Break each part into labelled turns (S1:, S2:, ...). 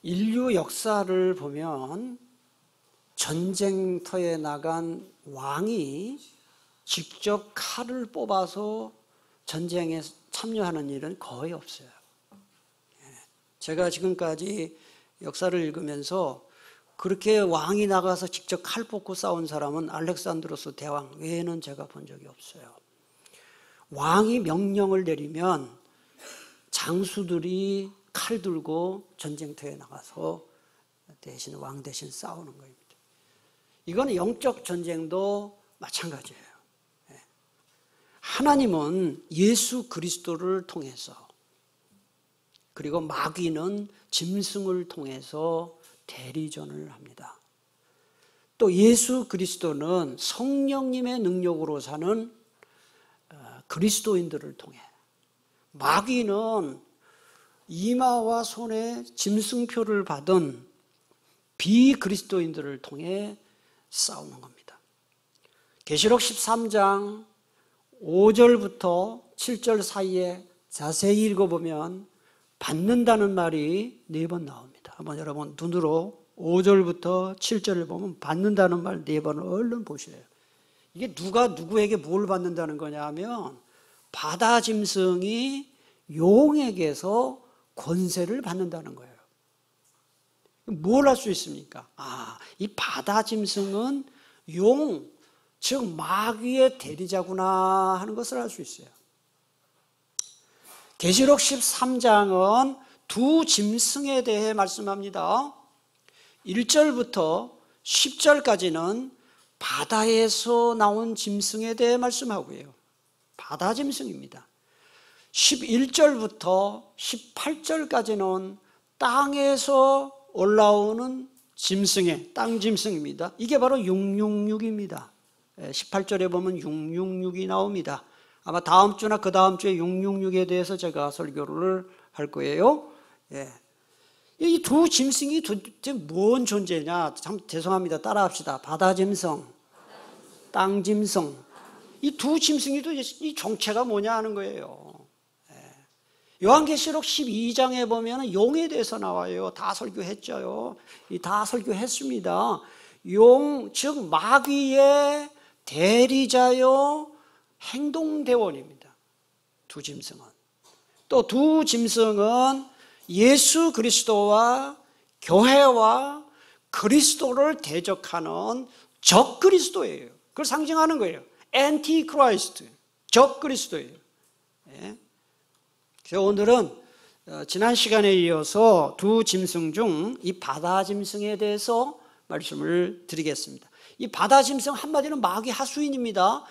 S1: 인류 역사를 보면 전쟁터에 나간 왕이 직접 칼을 뽑아서 전쟁에 참여하는 일은 거의 없어요. 제가 지금까지 역사를 읽으면서 그렇게 왕이 나가서 직접 칼 뽑고 싸운 사람은 알렉산드로스 대왕 외에는 제가 본 적이 없어요. 왕이 명령을 내리면 장수들이 칼 들고 전쟁터에 나가서 대신 왕 대신 싸우는 겁니다. 이건 영적 전쟁도 마찬가지예요. 하나님은 예수 그리스도를 통해서, 그리고 마귀는 짐승을 통해서 대리전을 합니다. 또 예수 그리스도는 성령님의 능력으로 사는 그리스도인들을 통해, 마귀는 이마와 손에 짐승표를 받은 비그리스도인들을 통해 싸우는 겁니다. 계시록 13장 5절부터 7절 사이에 자세히 읽어보면 받는다는 말이 4번 나옵니다. 한번 여러분 눈으로 5절부터 7절을 보면 받는다는 말 4번을 얼른 보셔요. 이게 누가 누구에게 뭘 받는다는 거냐 하면 바다 짐승이 용에게서 권세를 받는다는 거예요. 뭘 할 수 있습니까? 이 바다 짐승은 용, 즉 마귀의 대리자구나 하는 것을 알 수 있어요. 계시록 13장은 두 짐승에 대해 말씀합니다. 1절부터 10절까지는 바다에서 나온 짐승에 대해 말씀하고요. 바다 짐승입니다. 11절부터 18절까지는 땅에서 올라오는 짐승의 땅 짐승입니다. 이게 바로 666입니다. 18절에 보면 666이 나옵니다. 아마 다음 주나 그 다음 주에 666에 대해서 제가 설교를 할 거예요. 이 두 짐승이 도대체 뭔 존재냐? 참 죄송합니다. 따라합시다. 바다 짐승, 땅 짐승. 이 두 짐승이 도대체 이 정체가 뭐냐 하는 거예요. 요한계시록 12장에 보면 용에 대해서 나와요. 다 설교했죠. 다 설교했습니다. 용, 즉 마귀의 대리자요 행동대원입니다. 두 짐승은. 또 두 짐승은 예수 그리스도와 교회와 그리스도를 대적하는 적 그리스도예요. 그걸 상징하는 거예요. 엔티 크라이스트, 적 그리스도예요. 그래서 오늘은 지난 시간에 이어서 두 짐승 중 이 바다 짐승에 대해서 말씀을 드리겠습니다. 이 바다 짐승 한마디로 마귀 하수인입니다.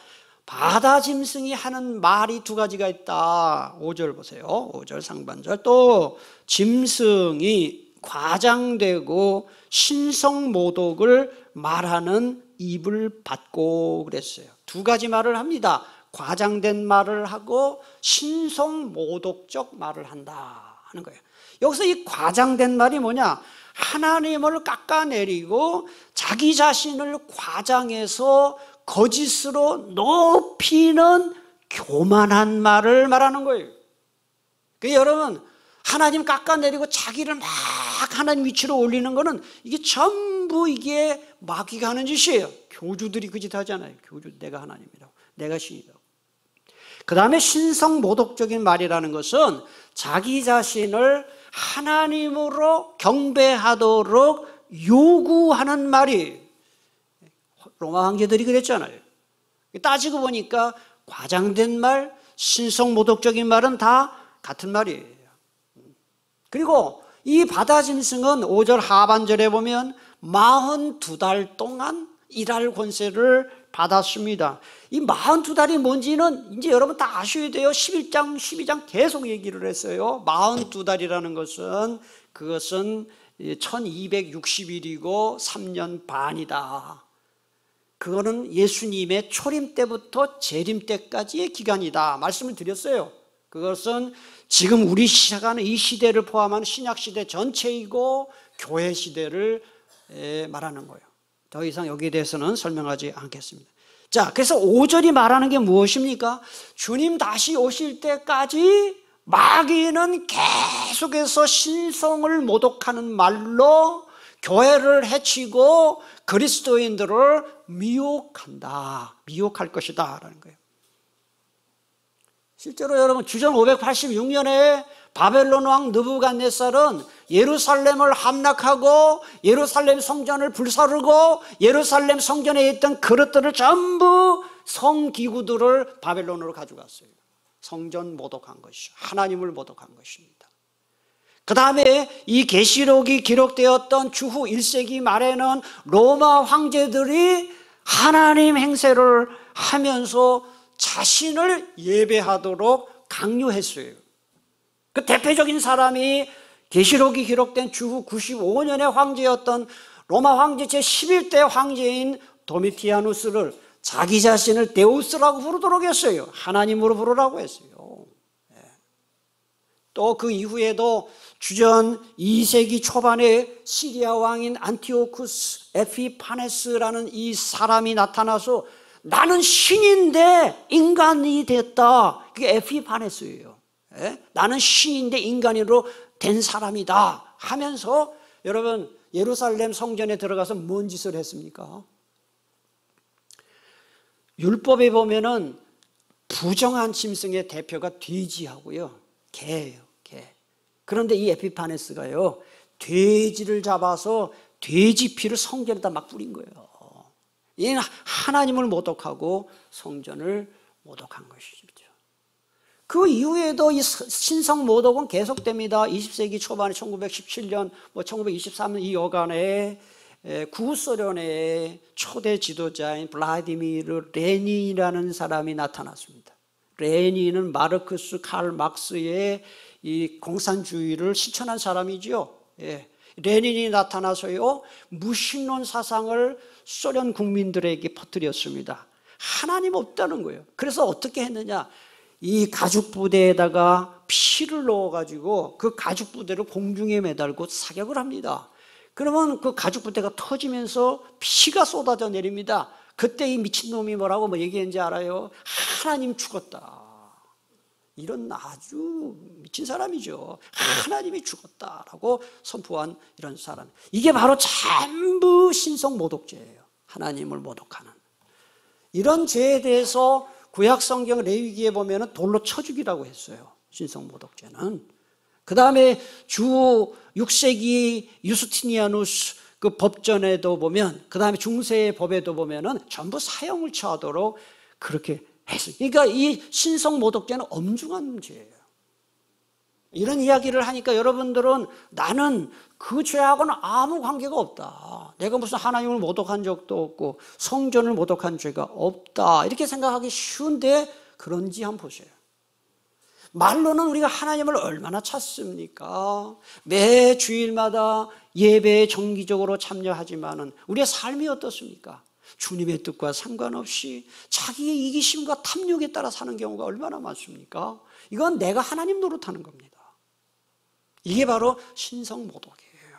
S1: 바다 짐승이 하는 말이 두 가지가 있다. 5절 보세요. 5절 상반절. 또 짐승이 과장되고 신성모독을 말하는 입을 받고 그랬어요. 두 가지 말을 합니다. 과장된 말을 하고 신성모독적 말을 한다 하는 거예요. 여기서 이 과장된 말이 뭐냐? 하나님을 깎아내리고 자기 자신을 과장해서 거짓으로 높이는 교만한 말을 말하는 거예요. 그러니까 여러분, 하나님 깎아내리고 자기를 막 하나님 위치로 올리는 거는 이게 전부 이게 마귀가 하는 짓이에요. 교주들이 그 짓 하잖아요. 교주, 내가 하나님이라고, 내가 신이라고. 그 다음에 신성모독적인 말이라는 것은 자기 자신을 하나님으로 경배하도록 요구하는 말이, 로마 황제들이 그랬잖아요. 따지고 보니까 과장된 말, 신성모독적인 말은 다 같은 말이에요. 그리고 이 바다 짐승은 5절 하반절에 보면 42달 동안 일할 권세를 받았습니다. 이 42달이 뭔지는 이제 여러분 다 아셔야 돼요. 11장, 12장 계속 얘기를 했어요. 42달이라는 것은 그것은 1260일이고 3년 반이다. 그거는 예수님의 초림 때부터 재림 때까지의 기간이다 말씀을 드렸어요. 그것은 지금 우리 시작하는 이 시대를 포함한 신약시대 전체이고 교회 시대를 말하는 거예요. 더 이상 여기에 대해서는 설명하지 않겠습니다. 자, 그래서 5절이 말하는 게 무엇입니까? 주님 다시 오실 때까지 마귀는 계속해서 신성을 모독하는 말로 교회를 해치고 그리스도인들을 미혹한다, 미혹할 것이다 라는 거예요. 실제로 여러분 주전 586년에 바벨론 왕 느부갓네살은 예루살렘을 함락하고 예루살렘 성전을 불사르고 예루살렘 성전에 있던 그릇들을 전부 성기구들을 바벨론으로 가져갔어요. 성전 모독한 것이죠. 하나님을 모독한 것입니다. 그 다음에 이 계시록이 기록되었던 주후 1세기 말에는 로마 황제들이 하나님 행세를 하면서 자신을 예배하도록 강요했어요. 그 대표적인 사람이 계시록이 기록된 주후 95년의 황제였던 로마 황제 제11대 황제인 도미티아누스를 자기 자신을 데우스라고 부르도록 했어요. 하나님으로 부르라고 했어요. 또 그 이후에도 주전 2세기 초반에 시리아 왕인 안티오쿠스 에피파네스라는 이 사람이 나타나서 나는 신인데 인간이 됐다. 그게 에피파네스예요. 나는 신인데 인간으로 된 사람이다 하면서 여러분 예루살렘 성전에 들어가서 뭔 짓을 했습니까? 율법에 보면은 부정한 짐승의 대표가 돼지하고요, 개예요, 개. 그런데 이 에피파네스가요, 돼지를 잡아서 돼지 피를 성전에다 막 뿌린 거예요. 이는 하나님을 모독하고 성전을 모독한 것이죠. 그 이후에도 이 신성 모독은 계속됩니다. 20세기 초반에 1917년, 1923년 이 여간에 구소련의 초대 지도자인 블라디미르 레닌이라는 사람이 나타났습니다. 레닌은 마르크스, 칼 막스의 이 공산주의를 실천한 사람이죠. 레닌이 나타나서요, 무신론 사상을 소련 국민들에게 퍼뜨렸습니다. 하나님 없다는 거예요. 그래서 어떻게 했느냐? 이 가죽 부대에다가 피를 넣어가지고 그 가죽 부대를 공중에 매달고 사격을 합니다. 그러면 그 가죽 부대가 터지면서 피가 쏟아져 내립니다. 그때 이 미친놈이 뭐라고 얘기했는지 알아요? 하나님 죽었다. 이런 아주 미친 사람이죠. 하나님이 죽었다라고 선포한 이런 사람. 이게 바로 전부 신성 모독죄예요. 하나님을 모독하는. 이런 죄에 대해서 구약 성경 레위기에 보면 돌로 쳐 죽이라고 했어요. 신성 모독죄는. 그 다음에 주 6세기 유스티니아누스 그 법전에도 보면, 그 다음에 중세의 법에도 보면은 전부 사형을 처하도록 그렇게 했어요. 그러니까 이 신성 모독죄는 엄중한 죄예요. 이런 이야기를 하니까 여러분들은 나는 그 죄하고는 아무 관계가 없다. 내가 무슨 하나님을 모독한 적도 없고 성전을 모독한 죄가 없다. 이렇게 생각하기 쉬운데 그런지 한번 보세요. 말로는 우리가 하나님을 얼마나 찾습니까? 매 주일마다 예배에 정기적으로 참여하지만은 우리의 삶이 어떻습니까? 주님의 뜻과 상관없이 자기의 이기심과 탐욕에 따라 사는 경우가 얼마나 많습니까? 이건 내가 하나님 노릇하는 겁니다. 이게 바로 신성 모독이에요.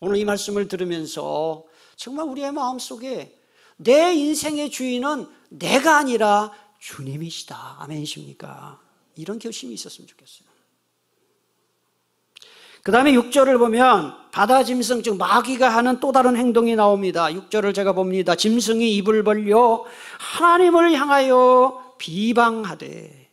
S1: 오늘 이 말씀을 들으면서 정말 우리의 마음속에 내 인생의 주인은 내가 아니라 주님이시다. 아멘이십니까? 이런 결심이 있었으면 좋겠어요. 그 다음에 6절을 보면 바다 짐승, 즉 마귀가 하는 또 다른 행동이 나옵니다. 6절을 제가 봅니다. 짐승이 입을 벌려 하나님을 향하여 비방하되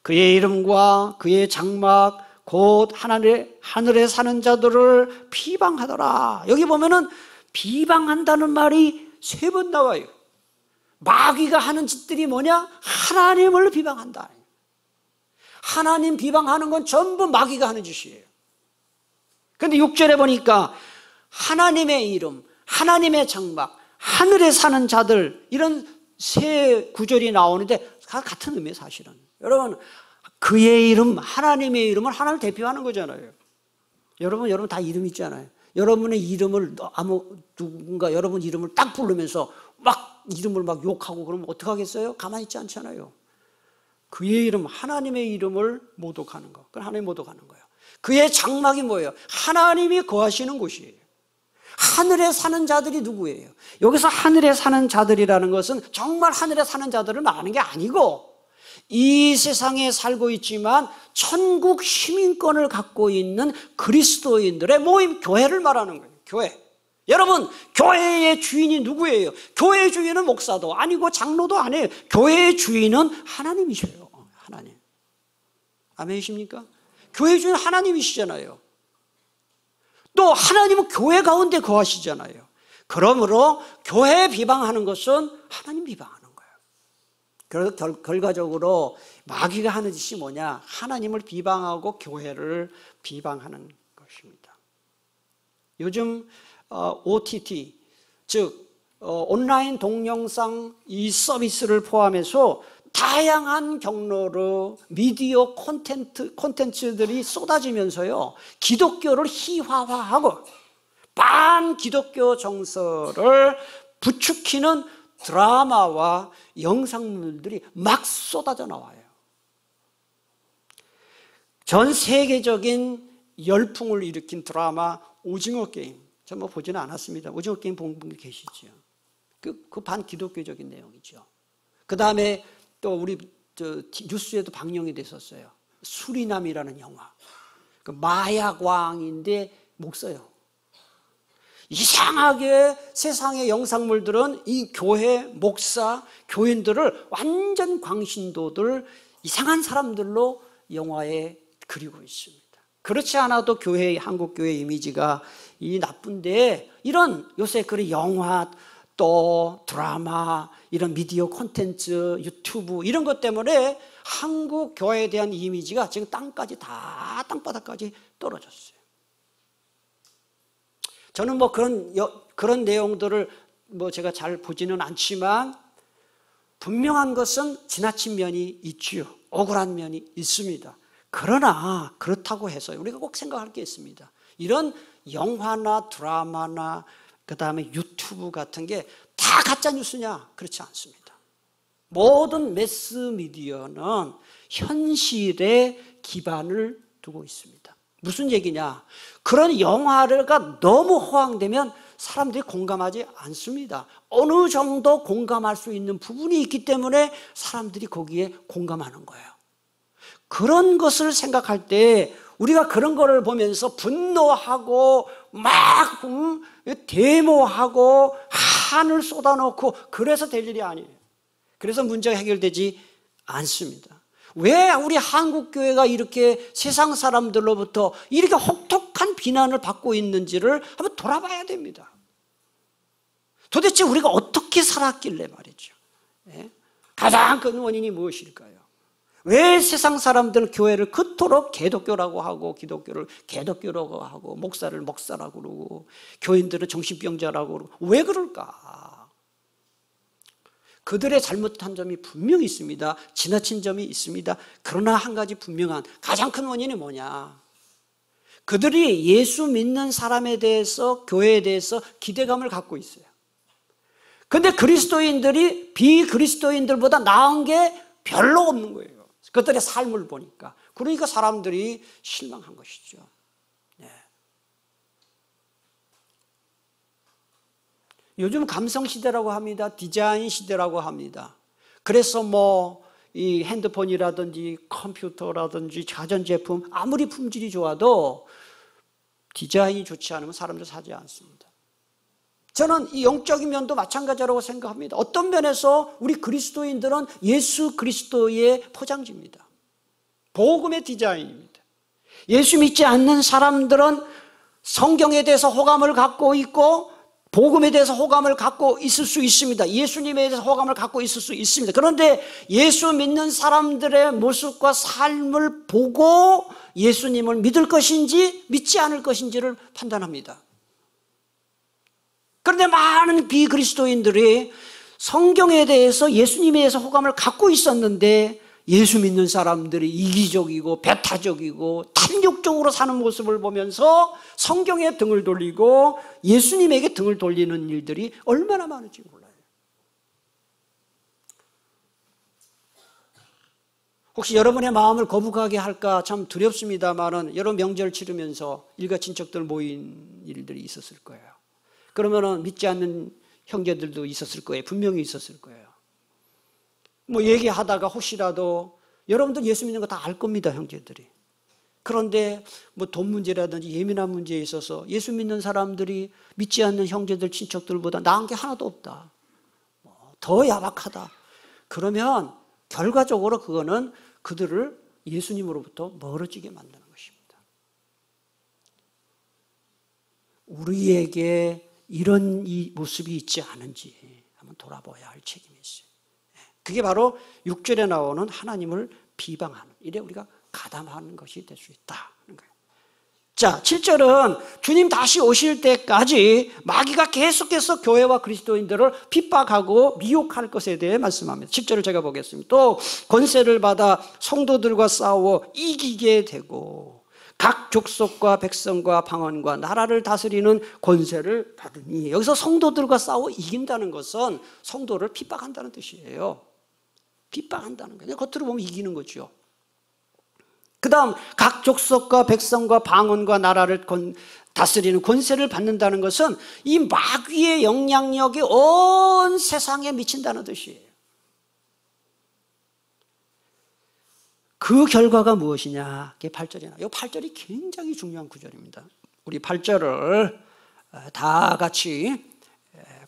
S1: 그의 이름과 그의 장막 곧 하늘에 사는 자들을 비방하더라. 여기 보면은 비방한다는 말이 3번 나와요. 마귀가 하는 짓들이 뭐냐? 하나님을 비방한다. 하나님 비방하는 건 전부 마귀가 하는 짓이에요. 그런데 6절에 보니까 하나님의 이름, 하나님의 장막, 하늘에 사는 자들, 이런 3 구절이 나오는데 다 같은 의미예요, 사실은. 여러분, 그의 이름, 하나님의 이름은 하나님을 대표하는 거잖아요. 여러분 다 이름 있잖아요. 여러분의 이름을 누군가 여러분 이름을 딱 부르면서 막 이름을 막 욕하고 그러면 어떡하겠어요? 가만히 있지 않잖아요. 그의 이름, 하나님의 이름을 모독하는 거. 그건 하나님 모독하는 거예요. 그의 장막이 뭐예요? 하나님이 거하시는 곳이에요. 하늘에 사는 자들이 누구예요? 여기서 하늘에 사는 자들이라는 것은 정말 하늘에 사는 자들을 말하는 게 아니고 이 세상에 살고 있지만 천국 시민권을 갖고 있는 그리스도인들의 모임, 교회를 말하는 거예요. 교회. 여러분, 교회의 주인이 누구예요? 교회의 주인은 목사도 아니고 장로도 아니에요. 교회의 주인은 하나님이셔요. 하나님. 아멘이십니까? 교회의 주인은 하나님이시잖아요. 또 하나님은 교회 가운데 거하시잖아요. 그러므로 교회 비방하는 것은 하나님 비방하는 거예요. 그래서 결과적으로 마귀가 하는 짓이 뭐냐? 하나님을 비방하고 교회를 비방하는 것입니다. 요즘 OTT, 즉 온라인 동영상 이 서비스를 포함해서 다양한 경로로 미디어 콘텐츠들이 쏟아지면서요, 기독교를 희화화하고 반기독교 정서를 부추기는 드라마와 영상물들이 막 쏟아져 나와요. 전 세계적인 열풍을 일으킨 드라마 오징어 게임, 저 뭐 보지는 않았습니다. 오징어 게임 본 분 계시죠? 그 반기독교적인 내용이죠. 그 다음에 또 우리 뉴스에도 방영이 됐었어요. 수리남이라는 영화. 그 마약왕인데 목사요. 이상하게 세상의 영상물들은 이 교회, 목사, 교인들을 완전 광신도들, 이상한 사람들로 영화에 그리고 있습니다. 그렇지 않아도 한국 교회 이미지가 이 나쁜데, 이런 요새 그런 영화 또 드라마, 이런 미디어 콘텐츠, 유튜브 이런 것 때문에 한국 교회에 대한 이미지가 지금 땅바닥까지 떨어졌어요. 저는 뭐 그런 내용들을 제가 잘 보지는 않지만 분명한 것은 지나친 면이 있지요. 억울한 면이 있습니다. 그러나 그렇다고 해서 우리가 꼭 생각할 게 있습니다. 이런 영화나 드라마나 그 다음에 유튜브 같은 게 다 가짜 뉴스냐? 그렇지 않습니다. 모든 매스미디어는 현실에 기반을 두고 있습니다. 무슨 얘기냐? 그런 영화가 너무 호황되면 사람들이 공감하지 않습니다. 어느 정도 공감할 수 있는 부분이 있기 때문에 사람들이 거기에 공감하는 거예요. 그런 것을 생각할 때 우리가 그런 거를 보면서 분노하고 막 데모하고 한을 쏟아놓고 그래서 될 일이 아니에요. 그래서 문제가 해결되지 않습니다. 왜 우리 한국교회가 이렇게 세상 사람들로부터 이렇게 혹독한 비난을 받고 있는지를 한번 돌아봐야 됩니다. 도대체 우리가 어떻게 살았길래 말이죠. 가장 큰 원인이 무엇일까요? 왜 세상 사람들은 교회를 그토록 개독교라고 하고 기독교를 개독교라고 하고 목사를 목사라고 그러고 교인들은 정신병자라고 그러고 왜 그럴까? 그들의 잘못한 점이 분명히 있습니다. 지나친 점이 있습니다. 그러나 한 가지 분명한 가장 큰 원인이 뭐냐? 그들이 예수 믿는 사람에 대해서 교회에 대해서 기대감을 갖고 있어요. 그런데 그리스도인들이 비그리스도인들보다 나은 게 별로 없는 거예요. 그들의 삶을 보니까. 그러니까 사람들이 실망한 것이죠. 네. 요즘 감성 시대라고 합니다. 디자인 시대라고 합니다. 그래서 이 핸드폰이라든지 컴퓨터라든지 가전제품 아무리 품질이 좋아도 디자인이 좋지 않으면 사람들 사지 않습니다. 저는 이 영적인 면도 마찬가지라고 생각합니다. 어떤 면에서 우리 그리스도인들은 예수 그리스도의 포장지입니다. 복음의 디자인입니다. 예수 믿지 않는 사람들은 성경에 대해서 호감을 갖고 있고 복음에 대해서 호감을 갖고 있을 수 있습니다. 예수님에 대해서 호감을 갖고 있을 수 있습니다. 그런데 예수 믿는 사람들의 모습과 삶을 보고 예수님을 믿을 것인지 믿지 않을 것인지를 판단합니다. 그런데 많은 비그리스도인들이 성경에 대해서 예수님에 대해서 호감을 갖고 있었는데 예수 믿는 사람들이 이기적이고 배타적이고 탐욕적으로 사는 모습을 보면서 성경에 등을 돌리고 예수님에게 등을 돌리는 일들이 얼마나 많은지 몰라요. 혹시 여러분의 마음을 거북하게 할까 참 두렵습니다만은 여러 명절 치르면서 일가 친척들 모인 일들이 있었을 거예요. 그러면은 믿지 않는 형제들도 있었을 거예요. 분명히 있었을 거예요. 뭐 얘기하다가 혹시라도 여러분들 예수 믿는 거 다 알 겁니다, 형제들이. 그런데 뭐 돈 문제라든지 예민한 문제에 있어서 예수 믿는 사람들이 믿지 않는 형제들, 친척들보다 나은 게 하나도 없다. 더 야박하다. 그러면 결과적으로 그거는 그들을 예수님으로부터 멀어지게 만드는 것입니다. 우리에게 이런 이 모습이 있지 않은지 한번 돌아봐야 할 책임이 있어요. 그게 바로 6절에 나오는 하나님을 비방하는, 이래 우리가 가담하는 것이 될 수 있다는 거예요. 자, 7절은 주님 다시 오실 때까지 마귀가 계속해서 교회와 그리스도인들을 핍박하고 미혹할 것에 대해 말씀합니다. 10절을 제가 보겠습니다. 또 권세를 받아 성도들과 싸워 이기게 되고 각 족속과 백성과 방언과 나라를 다스리는 권세를 받으니, 여기서 성도들과 싸워 이긴다는 것은 성도를 핍박한다는 뜻이에요. 핍박한다는 거예요. 겉으로 보면 이기는 거죠. 그 다음 각 족속과 백성과 방언과 나라를 다스리는 권세를 받는다는 것은 이 마귀의 영향력이 온 세상에 미친다는 뜻이에요. 그 결과가 무엇이냐? 그게 8절이나. 이 8절이 굉장히 중요한 구절입니다. 우리 8절을 다 같이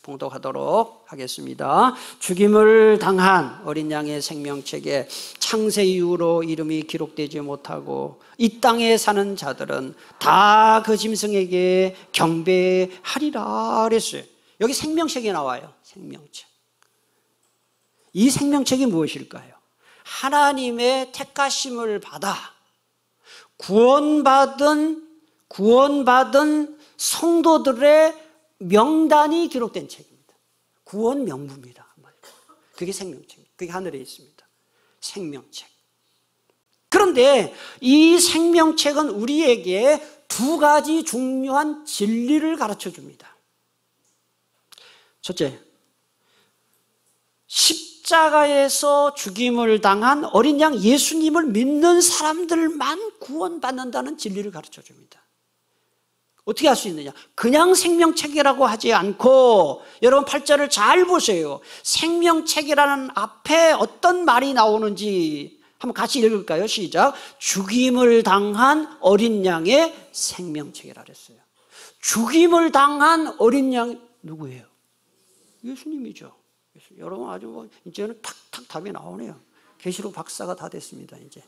S1: 봉독하도록 하겠습니다. 죽임을 당한 어린 양의 생명책에 창세 이후로 이름이 기록되지 못하고 이 땅에 사는 자들은 다 그 짐승에게 경배하리라 그랬어요. 여기 생명책이 나와요. 생명책. 이 생명책이 무엇일까요? 하나님의 택하심을 받아 구원받은 성도들의 명단이 기록된 책입니다. 구원 명부입니다. 그게 생명책입니다. 그게 하늘에 있습니다. 생명책. 그런데 이 생명책은 우리에게 두 가지 중요한 진리를 가르쳐 줍니다. 첫째, 십자가에서 죽임을 당한 어린 양 예수님을 믿는 사람들만 구원받는다는 진리를 가르쳐 줍니다. 어떻게 할 수 있느냐? 그냥 생명책이라고 하지 않고, 여러분 8절을 잘 보세요. 생명책이라는 앞에 어떤 말이 나오는지 한번 같이 읽을까요? 시작. 죽임을 당한 어린 양의 생명책이라 그랬어요. 죽임을 당한 어린 양 누구예요? 예수님이죠. 여러분 아주 뭐 이제는 탁탁 답이 나오네요. 계시록 박사가 다 됐습니다. 이제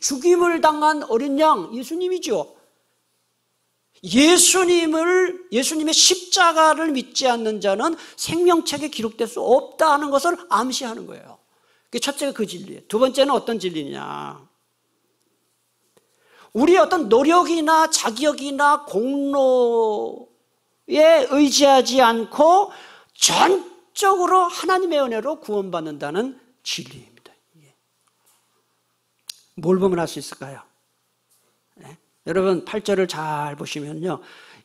S1: 죽임을 당한 어린 양 예수님이죠. 예수님의 십자가를 믿지 않는 자는 생명책에 기록될 수 없다는 것을 암시하는 거예요. 첫째가 그 진리예요. 두 번째는 어떤 진리냐? 우리의 어떤 노력이나 자격이나 공로에 의지하지 않고 전적으로 하나님의 은혜로 구원받는다는 진리입니다. 뭘 보면 알 수 있을까요? 여러분 8절을 잘 보시면요,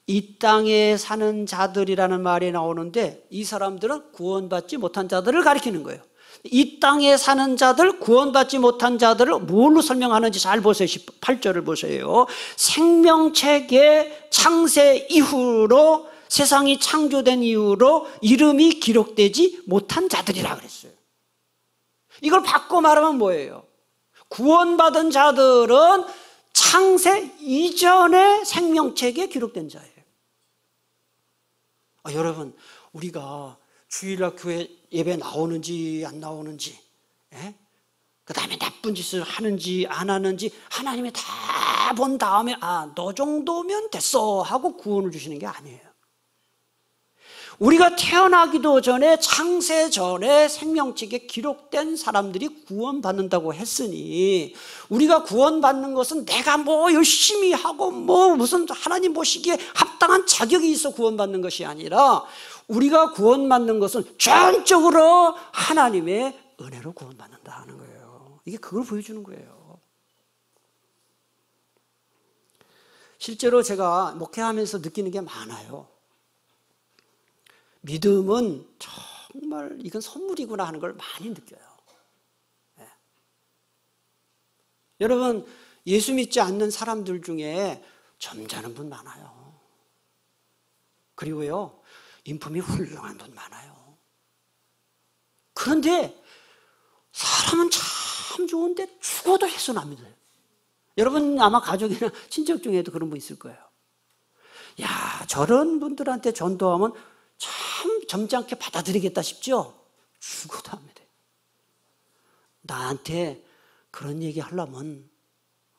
S1: 이 땅에 사는 자들이라는 말이 나오는데 이 사람들은 구원받지 못한 자들을 가리키는 거예요. 이 땅에 사는 자들, 구원받지 못한 자들을 뭘로 설명하는지 잘 보세요. 8절을 보세요. 생명책의 창세 이후로, 세상이 창조된 이후로 이름이 기록되지 못한 자들이라 그랬어요. 이걸 바꿔 말하면 뭐예요? 구원받은 자들은 창세 이전의 생명책에 기록된 자예요. 여러분, 우리가 주일날 교회 예배 나오는지 안 나오는지, 그 다음에 나쁜 짓을 하는지 안 하는지 하나님이 다 본 다음에 너 정도면 됐어 하고 구원을 주시는 게 아니에요. 우리가 태어나기도 전에 창세 전에 생명책에 기록된 사람들이 구원받는다고 했으니, 우리가 구원받는 것은 내가 뭐 열심히 하고 뭐 무슨 하나님 보시기에 합당한 자격이 있어 구원받는 것이 아니라, 우리가 구원받는 것은 전적으로 하나님의 은혜로 구원받는다 하는 거예요. 이게 그걸 보여주는 거예요. 실제로 제가 목회하면서 느끼는 게 많아요. 믿음은 정말 이건 선물이구나 하는 걸 많이 느껴요. 여러분, 예수 믿지 않는 사람들 중에 점잖은 분 많아요. 그리고요, 인품이 훌륭한 분 많아요. 그런데 사람은 참 좋은데 죽어도 해서는 안 믿어요. 여러분 아마 가족이나 친척 중에도 그런 분 있을 거예요. 야, 저런 분들한테 전도하면 참 점잖게 받아들이겠다 싶죠? 죽어도 안 믿어요. 나한테 그런 얘기 하려면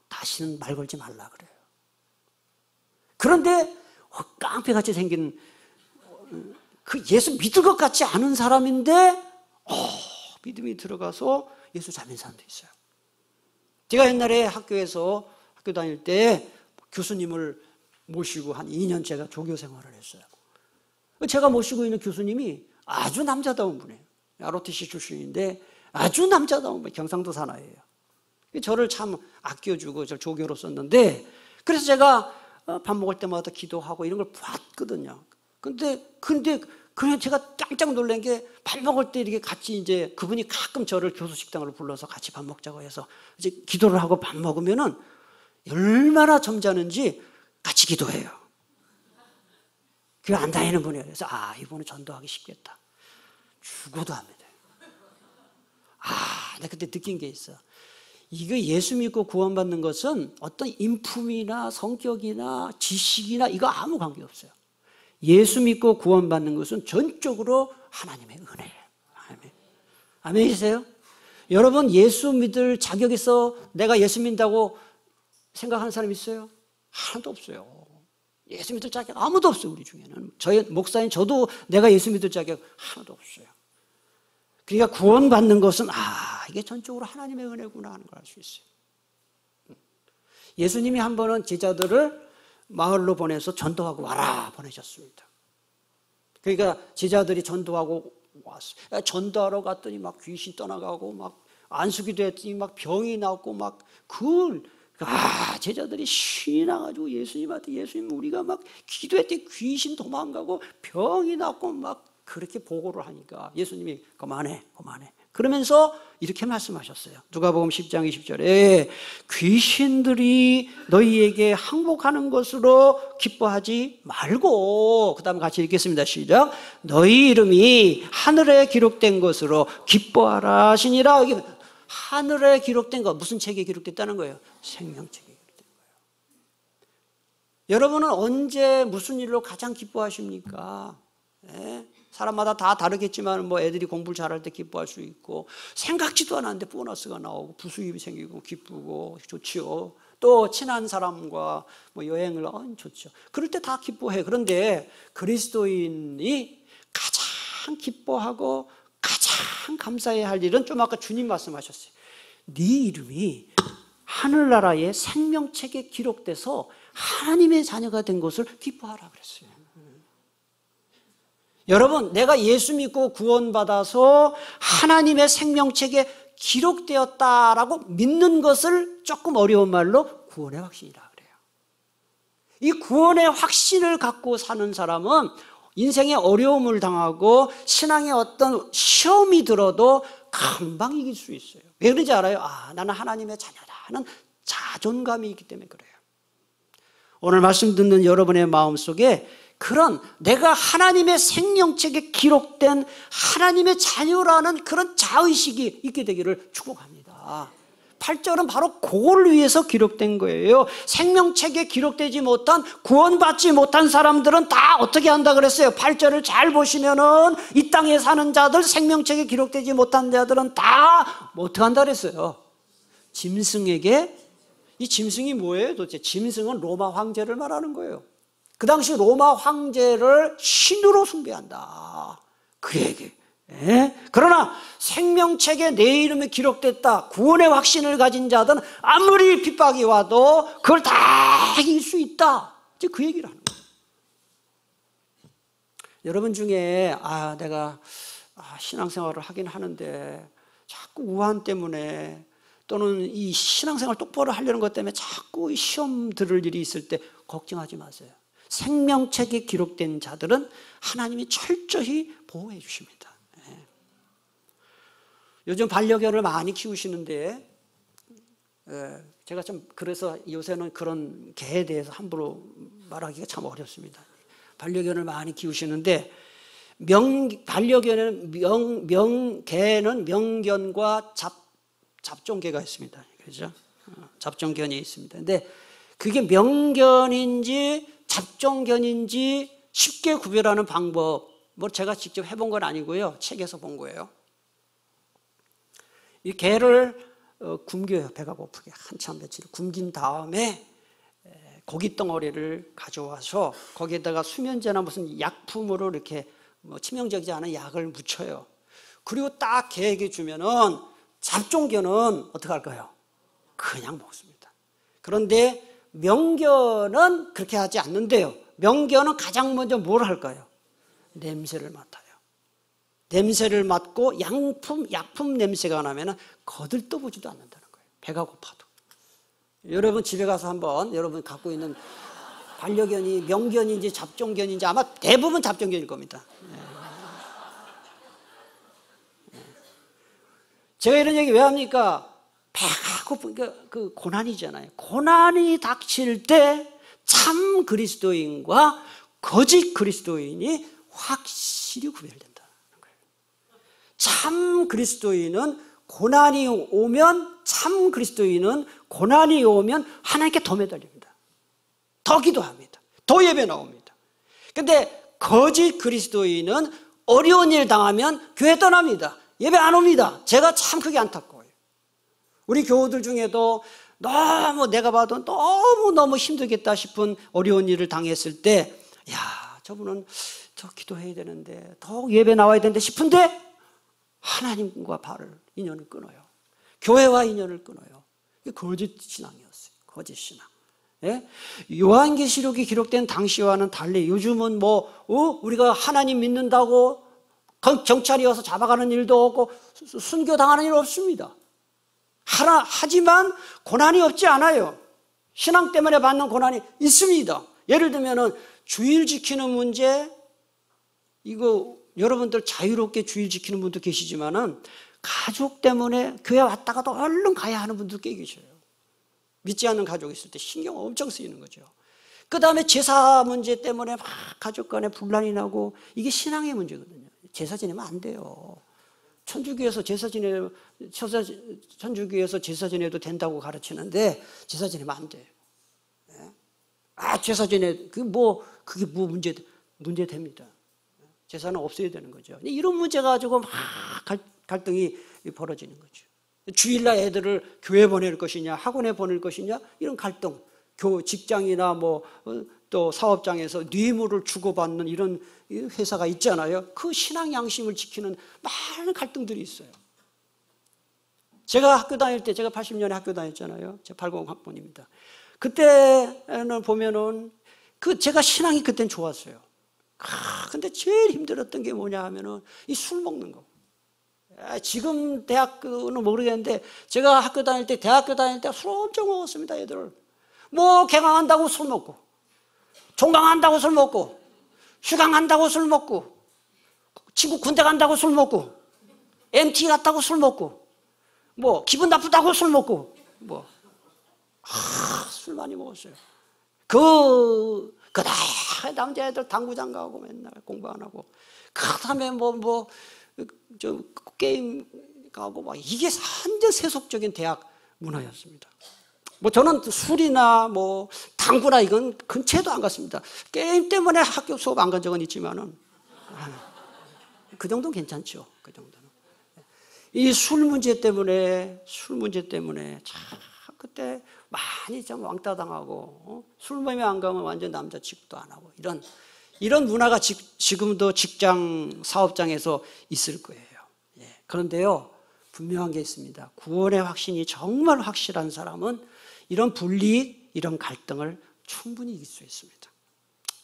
S1: 다시는 말 걸지 말라 그래요. 그런데 깡패같이 생긴 그 예수 믿을 것 같지 않은 사람인데 믿음이 들어가서 예수 잘 믿는 사람도 있어요. 제가 옛날에 학교에서 학교 다닐 때 교수님을 모시고 한 2년 제가 조교 생활을 했어요. 제가 모시고 있는 교수님이 아주 남자다운 분이에요. ROTC 출신인데 아주 남자다운 분, 경상도 사나이예요. 저를 참 아껴주고 저를 조교로 썼는데, 그래서 제가 밥 먹을 때마다 기도하고 이런 걸 봤거든요. 근데 그냥 제가 깜짝 놀란 게 밥 먹을 때 이렇게 같이 이제 그분이 가끔 저를 교수 식당으로 불러서 같이 밥 먹자고 해서 이제 기도를 하고 밥 먹으면은 얼마나 점잖은지 같이 기도해요. 교회 안 다니는 분이에요. 그래서 이분은 전도하기 쉽겠다. 죽어도 합니다. 내가 그때 느낀 게 있어. 이거 예수 믿고 구원받는 것은 어떤 인품이나 성격이나 지식이나 이거 아무 관계 없어요. 예수 믿고 구원받는 것은 전적으로 하나님의 은혜예요. 아멘이세요? 여러분 예수 믿을 자격 있어 내가 예수 믿는다고 생각하는 사람 있어요? 하나도 없어요. 예수 믿을 자격 아무도 없어요. 우리 중에는. 저희 목사님 저도 내가 예수 믿을 자격 하나도 없어요. 그러니까 구원받는 것은 이게 전적으로 하나님의 은혜구나 하는 걸 알 수 있어요. 예수님이 한 번은 제자들을 마을로 보내서 전도하고 와라 보내셨습니다. 그러니까 제자들이 전도하고 왔어요. 전도하러 갔더니 막 귀신 떠나가고 막 안수기도 했더니 막 병이 나고 막 제자들이 신이 나가지고 예수님 우리가 막 기도했더니 귀신 도망가고 병이 났고 막 그렇게 보고를 하니까 예수님이 그만해 그러면서 이렇게 말씀하셨어요. 누가복음 10장 20절에 귀신들이 너희에게 항복하는 것으로 기뻐하지 말고, 그 다음에 같이 읽겠습니다. 시작. 너희 이름이 하늘에 기록된 것으로 기뻐하라 하시니라. 하늘에 기록된 거 무슨 책에 기록됐다는 거예요? 생명책에 기록된 거예요. 여러분은 언제 무슨 일로 가장 기뻐하십니까? 사람마다 다 다르겠지만 애들이 공부를 잘할 때 기뻐할 수 있고, 생각지도 않았는데 보너스가 나오고 부수입이 생기고 기쁘고 좋지요. 또 친한 사람과 여행을 좋죠. 그럴 때 다 기뻐해. 그런데 그리스도인이 가장 기뻐하고 가장 감사해야 할 일은 좀 아까 주님 말씀하셨어요. 네 이름이 하늘나라의 생명책에 기록돼서 하나님의 자녀가 된 것을 기뻐하라 그랬어요. 여러분, 내가 예수 믿고 구원받아서 하나님의 생명책에 기록되었다라고 믿는 것을 조금 어려운 말로 구원의 확신이라 그래요. 이 구원의 확신을 갖고 사는 사람은 인생에 어려움을 당하고 신앙에 어떤 시험이 들어도 금방 이길 수 있어요. 왜 그런지 알아요? 나는 하나님의 자녀다 하는 자존감이 있기 때문에 그래요. 오늘 말씀 듣는 여러분의 마음속에 그런 내가 하나님의 생명책에 기록된 하나님의 자녀라는 그런 자의식이 있게 되기를 축복합니다. 8절은 바로 그걸 위해서 기록된 거예요. 생명책에 기록되지 못한, 구원받지 못한 사람들은 다 어떻게 한다 그랬어요? 8절을 잘 보시면은 이 땅에 사는 자들, 생명책에 기록되지 못한 자들은 다 어떻게 한다 그랬어요? 짐승에게. 이 짐승이 뭐예요 도대체? 짐승은 로마 황제를 말하는 거예요. 그 당시 로마 황제를 신으로 숭배한다 그 얘기. 그러나 생명책에 내 이름이 기록됐다, 구원의 확신을 가진 자들은 아무리 핍박이 와도 그걸 다 이길 수 있다, 이제 그 얘기를 하는 거예요. 여러분 중에 내가 신앙생활을 하긴 하는데 자꾸 우한 때문에 또는 이 신앙생활 똑바로 하려는 것 때문에 자꾸 시험 들을 일이 있을 때 걱정하지 마세요. 생명책에 기록된 자들은 하나님이 철저히 보호해 주십니다. 요즘 반려견을 많이 키우시는데 제가 좀 그래서 요새는 그런 개에 대해서 함부로 말하기가 참 어렵습니다. 반려견을 많이 키우시는데 반려견은 개는 명견과 잡종견가 있습니다. 그죠? 잡종견이 있습니다. 근데 그게 명견인지 잡종견인지 쉽게 구별하는 방법, 뭐 제가 직접 해본 건 아니고요. 책에서 본 거예요. 이 개를 굶겨요. 배가 고프게 한참 며칠 굶긴 다음에 고기 덩어리를 가져와서 거기에다가 수면제나 무슨 약품으로 이렇게 뭐 치명적이지 않은 약을 묻혀요. 그리고 딱 개에게 주면은 잡종견은 어떻게 할까요? 그냥 먹습니다. 그런데 명견은 그렇게 하지 않는데요. 명견은 가장 먼저 뭘 할까요? 냄새를 맡아요. 냄새를 맡고 약품 냄새가 나면 거들떠보지도 않는다는 거예요. 배가 고파도. 여러분 집에 가서 한번 여러분 갖고 있는 반려견이 명견인지 잡종견인지 아마 대부분 잡종견일 겁니다. 제가 이런 얘기 왜 합니까? 배가 고픈 그 고난이잖아요. 고난이 닥칠 때 참 그리스도인과 거짓 그리스도인이 확실히 구별된다는 거예요. 참 그리스도인은 고난이 오면, 참 그리스도인은 고난이 오면 하나님께 더 매달립니다. 더 기도합니다. 더 예배 나옵니다. 근데 거짓 그리스도인은 어려운 일 당하면 교회 떠납니다. 예배 안 옵니다. 제가 참 그게 안타까워요. 우리 교우들 중에도 너무 내가 봐도 너무너무 힘들겠다 싶은 어려운 일을 당했을 때, 야, 저분은 더 기도해야 되는데, 더 예배 나와야 되는데 싶은데 하나님과 인연을 끊어요. 교회와 인연을 끊어요. 이게 거짓 신앙이었어요. 거짓 신앙. 예? 요한계시록이 기록된 당시와는 달리 요즘은 우리가 하나님 믿는다고 경찰이 와서 잡아가는 일도 없고 순교당하는 일 없습니다. 하지만 고난이 없지 않아요. 신앙 때문에 받는 고난이 있습니다. 예를 들면 주일 지키는 문제, 이거 여러분들 자유롭게 주일 지키는 분도 계시지만은 가족 때문에 교회 왔다가도 얼른 가야 하는 분들 꽤 계셔요. 믿지 않는 가족이 있을 때 신경 엄청 쓰이는 거죠. 그 다음에 제사 문제 때문에 막 가족 간에 분란이 나고, 이게 신앙의 문제거든요. 제사 지내면 안 돼요. 천주교에서 제사 지내도 된다고 가르치는데 제사 지내면 안 돼요. 제사 지내, 그게 뭐 문제 됩니다. 제사는 없어야 되는 거죠. 이런 문제 가지고 막 갈등이 벌어지는 거죠. 주일날 애들을 교회 보낼 것이냐, 학원에 보낼 것이냐, 이런 갈등. 직장이나 또 사업장에서 뇌물을 주고받는 이런 회사가 있잖아요. 그 신앙 양심을 지키는 많은 갈등들이 있어요. 제가 학교 다닐 때, 제가 80년에 학교 다녔잖아요. 제가 80학번입니다. 그때는 보면은 제가 신앙이 그땐 좋았어요. 근데 제일 힘들었던 게 뭐냐 하면은 이 술 먹는 거. 지금 대학교는 모르겠는데 제가 대학교 다닐 때 술 엄청 먹었습니다, 애들을. 개강한다고 술 먹고, 종강한다고 술 먹고, 휴강한다고 술 먹고, 친구 군대 간다고 술 먹고, MT 갔다고 술 먹고, 기분 나쁘다고 술 먹고, 술 많이 먹었어요. 남자애들 당구장 가고 맨날 공부 안 하고, 그 다음에 게임 가고, 이게 완전 세속적인 대학 문화였습니다. 저는 술이나 당구나 이건 근처에도 안 갔습니다. 게임 때문에 학교 수업 안 간 적은 있지만은, 그 정도는 괜찮죠. 그 정도는. 이 술 문제 때문에 참 그때 많이 좀 왕따 당하고, 술 모임에 안 가면 완전 남자 취급도 안 하고, 이런 문화가 지금도 직장 사업장에서 있을 거예요. 그런데요, 분명한 게 있습니다. 구원의 확신이 정말 확실한 사람은 이런 불이익, 이런 갈등을 충분히 이길 수 있습니다.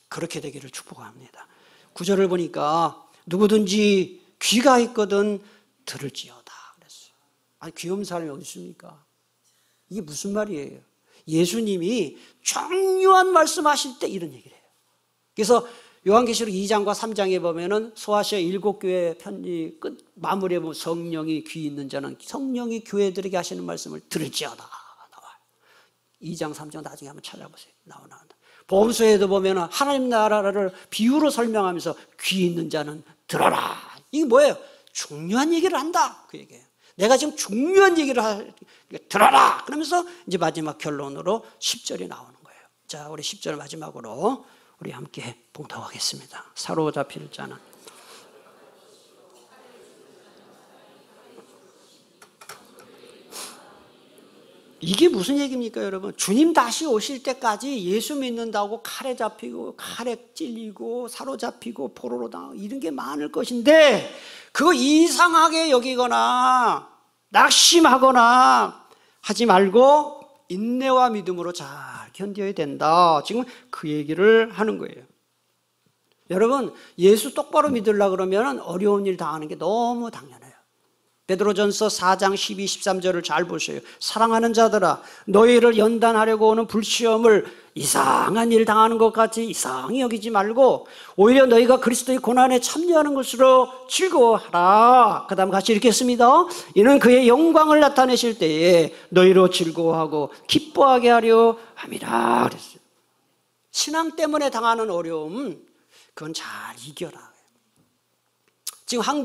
S1: 그렇게 되기를 축복합니다. 9절을 보니까 누구든지 귀가 있거든 들을지어다 그랬어요. 귀 없는 사람이 어디 있습니까? 이게 무슨 말이에요? 예수님이 중요한 말씀하실 때 이런 얘기를 해요. 그래서 요한계시록 2장과 3장에 보면은 소아시아 7교회 편지 끝 마무리에 보면 성령이 귀 있는 자는 성령이 교회들에게 하시는 말씀을 들을지어다 나와요. 2장 3장 나중에 한번 찾아보세요. 나온다. 보험서에도 보면은 하나님 나라를 비유로 설명하면서 귀 있는 자는 들어라. 이게 뭐예요? 중요한 얘기를 한다. 그 얘기예요. 내가 지금 중요한 얘기를 들어라. 그러면서 이제 마지막 결론으로 10절이 나오는 거예요. 자, 우리 10절 마지막으로 우리 함께 봉독하겠습니다. 사로잡힐 자는. 이게 무슨 얘기입니까, 여러분? 주님 다시 오실 때까지 예수 믿는다고 칼에 잡히고 칼에 찔리고 사로잡히고 포로로 당하고 이런 게 많을 것인데, 그거 이상하게 여기거나 낙심하거나 하지 말고 인내와 믿음으로 잘 견뎌야 된다. 지금 그 얘기를 하는 거예요. 여러분, 예수 똑바로 믿으려고 그러면 어려운 일 당하는 게 너무 당연해요. 베드로전서 4장 12, 13절을 잘 보세요. 사랑하는 자들아, 너희를 연단하려고 오는 불시험을 이상한 일 당하는 것 같이 이상히 여기지 말고 오히려 너희가 그리스도의 고난에 참여하는 것으로 즐거워하라. 그 다음 같이 읽겠습니다. 이는 그의 영광을 나타내실 때에 너희로 즐거워하고 기뻐하게 하려 함이라 그랬어요. 신앙 때문에 당하는 어려움, 그건 잘 이겨라. 지금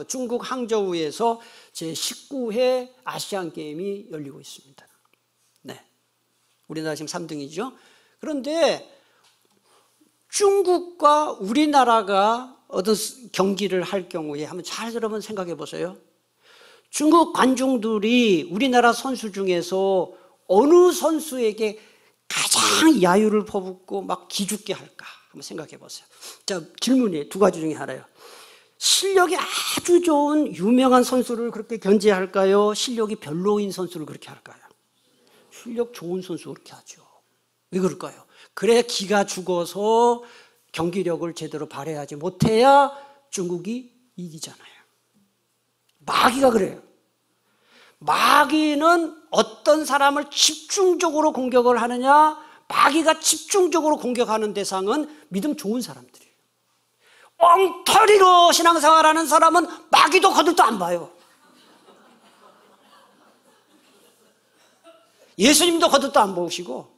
S1: 중국 항저우에서 제19회 아시안 게임이 열리고 있습니다. 네. 우리나라 지금 3등이죠. 그런데 중국과 우리나라가 어떤 경기를 할 경우에 한번 잘 여러분 생각해 보세요. 중국 관중들이 우리나라 선수 중에서 어느 선수에게 가장 야유를 퍼붓고 막 기죽게 할까? 한번 생각해 보세요. 자, 질문이 두 가지 중에 하나예요. 실력이 아주 좋은 유명한 선수를 그렇게 견제할까요? 실력이 별로인 선수를 그렇게 할까요? 실력 좋은 선수 그렇게 하죠. 왜 그럴까요? 그래 기가 죽어서 경기력을 제대로 발휘하지 못해야 중국이 이기잖아요. 마귀가 그래요. 마귀는 어떤 사람을 집중적으로 공격을 하느냐? 마귀가 집중적으로 공격하는 대상은 믿음 좋은 사람들이에요. 엉터리로 신앙생활하는 사람은 마귀도 거들떠 안 봐요. 예수님도 거들떠 안 보시고,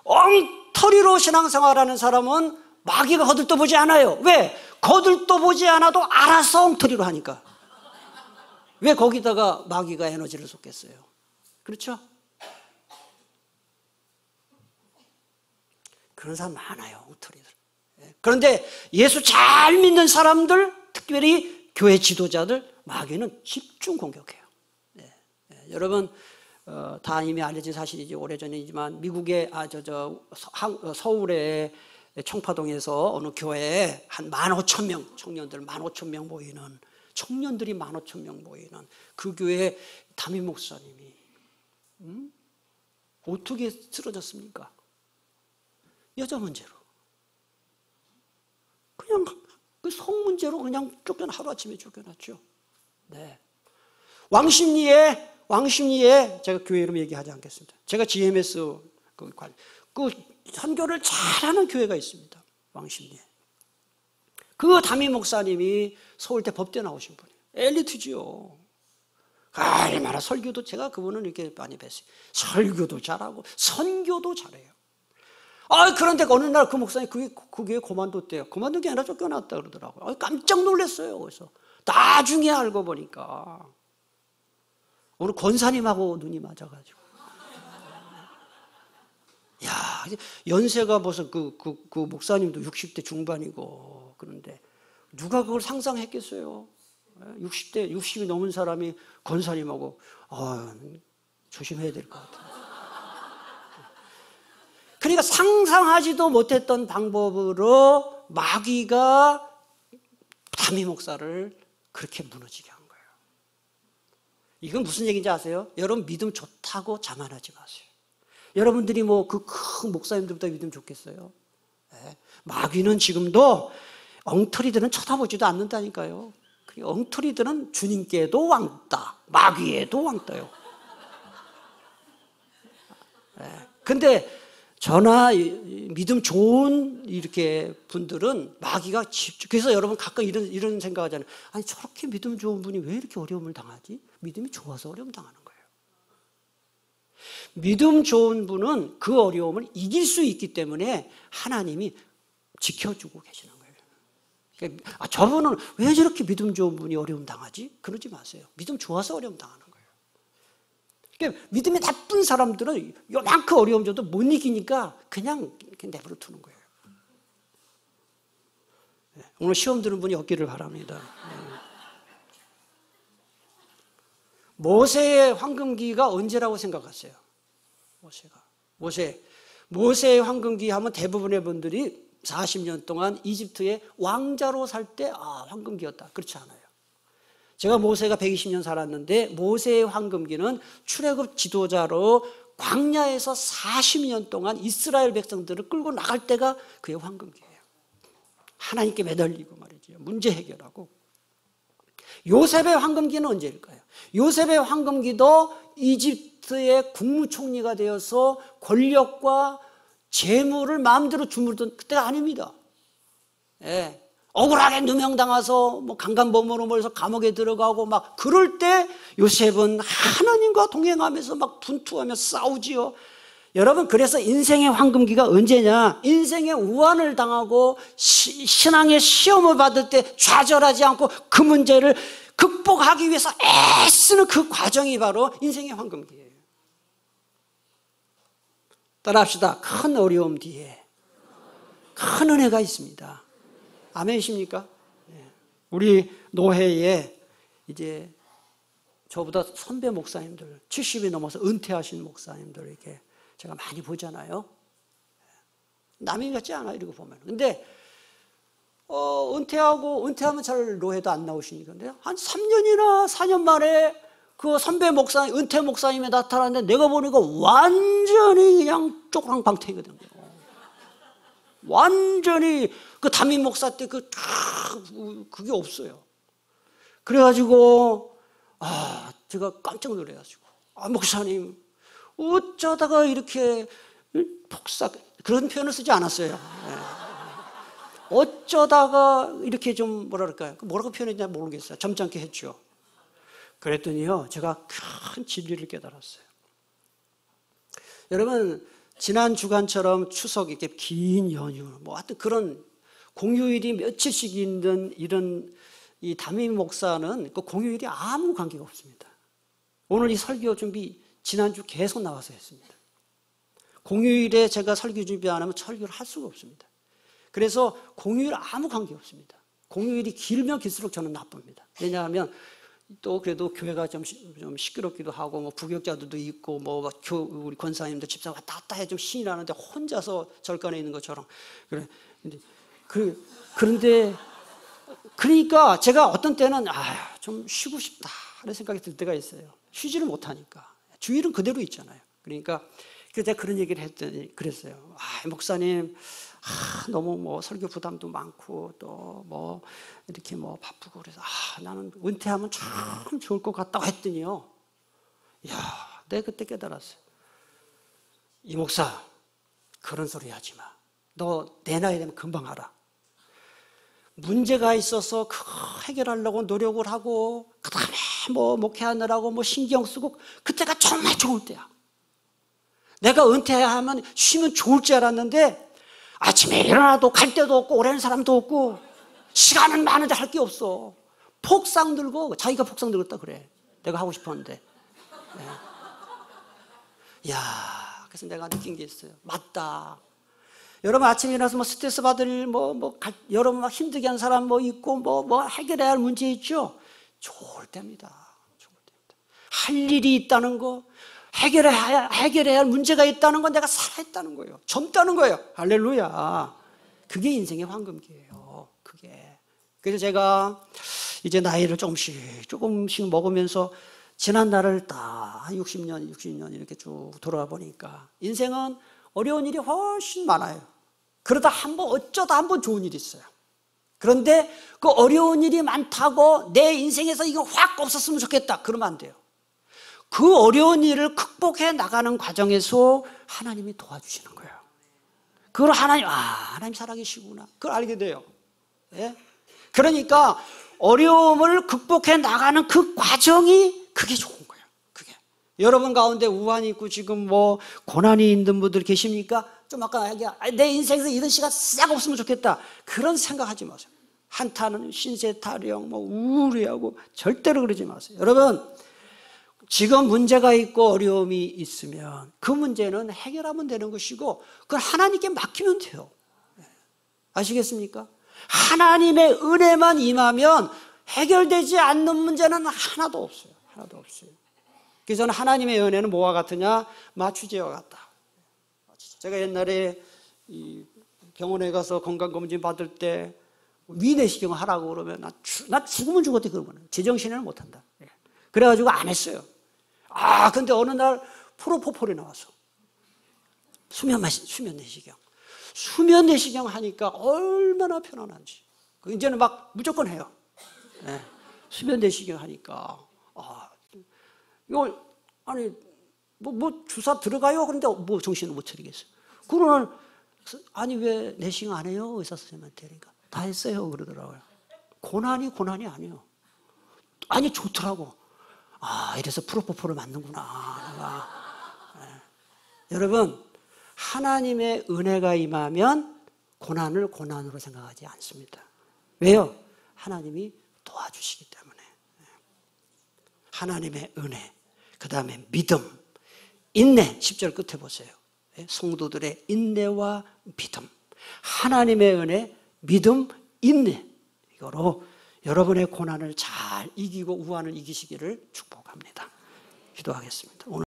S1: 엉터리로 신앙생활하는 사람은 마귀가 거들떠 보지 않아요. 왜? 거들떠 보지 않아도 알아서 엉터리로 하니까. 왜 거기다가 마귀가 에너지를 쏟겠어요? 그렇죠? 그런 사람 많아요, 엉터리들. 그런데 예수 잘 믿는 사람들, 특별히 교회 지도자들, 마귀는 집중 공격해요. 여러분, 다 이미 알려진 사실이지, 오래전이지만 미국의 서울의 청파동에서 어느 교회에 한 15,000명 청년들 15,000명 모이는, 청년들이 15,000명 모이는 그 교회 담임 목사님이 어떻게 쓰러졌습니까? 여자 문제로. 그냥 그 성 문제로 그냥 하루아침에 쫓겨났죠. 네. 왕십리에 제가 교회 이름 얘기하지 않겠습니다. 제가 GMS 그 선교를 잘하는 교회가 있습니다. 왕십리에. 그 담임 목사님이 서울대 법대 나오신 분이에요. 엘리트지요. 얼마나 설교도, 제가 그분은 이렇게 많이 뵀어요. 설교도 잘하고 선교도 잘해요. 그런데 어느 날 그 목사님 그 교회 그만뒀대요. 그만둔 게 아니라 쫓겨났다 그러더라고요. 깜짝 놀랐어요. 그래서 나중에 알고 보니까 오늘 권사님하고 눈이 맞아가지고, 야, 연세가 벌써 그 목사님도 60대 중반이고, 그런데 누가 그걸 상상했겠어요? 60이 넘은 사람이 권사님하고, 조심해야 될 것 같아요. 그러니까 상상하지도 못했던 방법으로 마귀가 담임 목사를 그렇게 무너지게 한 거예요. 이건 무슨 얘기인지 아세요? 여러분 믿음 좋다고 자만하지 마세요. 여러분들이 그 큰 목사님들보다 믿음 좋겠어요? 네. 마귀는 지금도 엉터리들은 쳐다보지도 않는다니까요. 엉터리들은 주님께도 왕따, 마귀에도 왕따요. 네. 근데 저나 믿음 좋은 이렇게 분들은 마귀가 그래서 여러분 가끔 이런 생각하잖아요. 아니, 저렇게 믿음 좋은 분이 왜 이렇게 어려움을 당하지? 믿음이 좋아서 어려움 당하는 거예요. 믿음 좋은 분은 그 어려움을 이길 수 있기 때문에 하나님이 지켜주고 계시는 거예요. 저분은 왜 저렇게 믿음 좋은 분이 어려움 당하지? 그러지 마세요. 믿음 좋아서 어려움 당하는 거예요. 그러니까 믿음이 나쁜 사람들은 요만큼 어려움 줘도 못 이기니까 그냥 내버려 두는 거예요. 오늘 시험 드는 분이 없기를 바랍니다. 모세의 황금기가 언제라고 생각하세요? 모세의 황금기 하면 대부분의 분들이 40년 동안 이집트의 왕자로 살 때 황금기였다. 그렇지 않아요. 제가 모세가 120년 살았는데 모세의 황금기는 출애굽 지도자로 광야에서 40년 동안 이스라엘 백성들을 끌고 나갈 때가 그의 황금기예요. 하나님께 매달리고 말이죠. 문제 해결하고. 요셉의 황금기는 언제일까요? 요셉의 황금기도 이집트의 국무총리가 되어서 권력과 재물을 마음대로 주무르던 그때가 아닙니다. 예. 억울하게 누명당해서 강간범으로 몰려서 감옥에 들어가고 막 그럴 때 요셉은 하나님과 동행하면서 막 분투하며 싸우지요. 여러분, 그래서 인생의 황금기가 언제냐? 인생의 우환을 당하고 신앙의 시험을 받을 때 좌절하지 않고 그 문제를 극복하기 위해서 애쓰는 그 과정이 바로 인생의 황금기예요. 따라합시다. 큰 어려움 뒤에 큰 은혜가 있습니다. 아멘이십니까? 우리 노회에 이제 저보다 선배 목사님들 70이 넘어서 은퇴하신 목사님들 이렇게 제가 많이 보잖아요. 남이 같지 않아요, 이러고 보면. 근데 은퇴하면 잘 노회도 안 나오시니까. 근데 한 3년이나 4년 만에 그 선배 목사님, 은퇴 목사님이 나타났는데 내가 보니까 완전히 그냥 쪼그랑방태거든요. 완전히 그 담임 목사 때 그게 없어요. 그래가지고 제가 깜짝 놀래가지고 목사님 어쩌다가 이렇게 그런 표현을 쓰지 않았어요. 어쩌다가 이렇게 좀 뭐라고 표현했냐 모르겠어요. 점잖게 했죠. 그랬더니요, 제가 큰 진리를 깨달았어요. 여러분, 지난 주간처럼 추석 이렇게 긴 연휴, 하여튼 그런 공휴일이 며칠씩 있는 이런 이 담임 목사는 그 공휴일이 아무 관계가 없습니다. 오늘 이 설교 준비 지난주 계속 나와서 했습니다. 공휴일에 제가 설교 준비 안 하면 설교를 할 수가 없습니다. 그래서 공휴일 아무 관계 없습니다. 공휴일이 길면 길수록 저는 나쁩니다. 왜냐하면 또 그래도 교회가 좀 시끄럽기도 하고 부격자들도 있고 우리 권사님들 집사 왔다 갔다 해 좀 신이 나는데 혼자서 절간에 있는 것처럼 그런데 그러니까 제가 어떤 때는 좀 쉬고 싶다 하는 생각이 들 때가 있어요. 쉬지를 못하니까 주일은 그대로 있잖아요. 그러니까 제가 그런 얘기를 했더니 그랬어요. 목사님 너무 설교 부담도 많고 또 이렇게 바쁘고 그래서 나는 은퇴하면 참 좋을 것 같다고 했더니요. 내가 그때 깨달았어요. 이 목사 그런 소리 하지 마. 너 내 나이 되면 금방 알아. 문제가 있어서 그거 해결하려고 노력을 하고 그다음에 목회하느라고 신경 쓰고 그때가 정말 좋을 때야. 내가 은퇴하면 쉬면 좋을 줄 알았는데 아침에 일어나도 갈 데도 없고 오래는 사람도 없고 시간은 많은데 할 게 없어. 폭삭 들고 자기가 폭삭 늙었다 그래. 내가 하고 싶었는데. 그래서 내가 느낀 게 있어요. 맞다. 여러분 아침에 일어나서 스트레스 받을 일, 여러분 막 힘들게 하는 사람 있고 해결해야 할 문제 있죠. 좋을 때입니다. 할 일이 있다는 거, 해결해야 할 문제가 있다는 건 내가 살아있다는 거예요. 젊다는 거예요. 할렐루야. 그게 인생의 황금기예요. 그게. 그래서 제가 이제 나이를 조금씩 먹으면서 지난 날을 딱 60년 이렇게 쭉 돌아와 보니까 인생은 어려운 일이 훨씬 많아요. 그러다 어쩌다 한 번 좋은 일이 있어요. 그런데 그 어려운 일이 많다고 내 인생에서 이거 확 없었으면 좋겠다. 그러면 안 돼요. 그 어려운 일을 극복해 나가는 과정에서 하나님이 도와주시는 거예요. 그걸 하나님 살아계시구나. 그걸 알게 돼요. 예? 그러니까 어려움을 극복해 나가는 그 과정이 그게 좋은 거예요. 그게. 여러분 가운데 우환이 있고 지금 고난이 있는 분들 계십니까? 좀 아까 내 인생에서 이런 시간 싹 없으면 좋겠다. 그런 생각하지 마세요. 한탄은 신세타령, 우울해하고 절대로 그러지 마세요. 여러분, 지금 문제가 있고 어려움이 있으면 그 문제는 해결하면 되는 것이고 그걸 하나님께 맡기면 돼요. 아시겠습니까? 하나님의 은혜만 임하면 해결되지 않는 문제는 하나도 없어요. 하나도 없어요. 그래서 저는 하나님의 은혜는 뭐와 같으냐? 마취제와 같다. 제가 옛날에 이 병원에 가서 건강검진 받을 때 위내시경 하라고 그러면 나 죽으면 죽었대 그러면 제정신에는 못한다. 그래가지고 안 했어요. 근데 어느 날 프로포폴이 나와서 수면 내시경. 수면 내시경 하니까 얼마나 편안한지. 이제는 막 무조건 해요. 네. 수면 내시경 하니까 이거 아니 뭐 주사 들어가요? 그런데 뭐 정신을 못 차리겠어요. 그러나 아니 왜 내시경 안 해요? 의사 선생님한테. 그러니까 다 했어요 그러더라고요. 고난이 아니에요. 아니 좋더라고. 이래서 프로포폴을 맞는구나. 네. 여러분, 하나님의 은혜가 임하면 고난을 고난으로 생각하지 않습니다. 왜요? 하나님이 도와주시기 때문에. 하나님의 은혜, 그 다음에 믿음, 인내. 10절 끝에 보세요. 성도들의 인내와 믿음. 하나님의 은혜, 믿음, 인내. 이거로 여러분의 고난을 잘 이기고 우환을 이기시기를 축복합니다. 기도하겠습니다.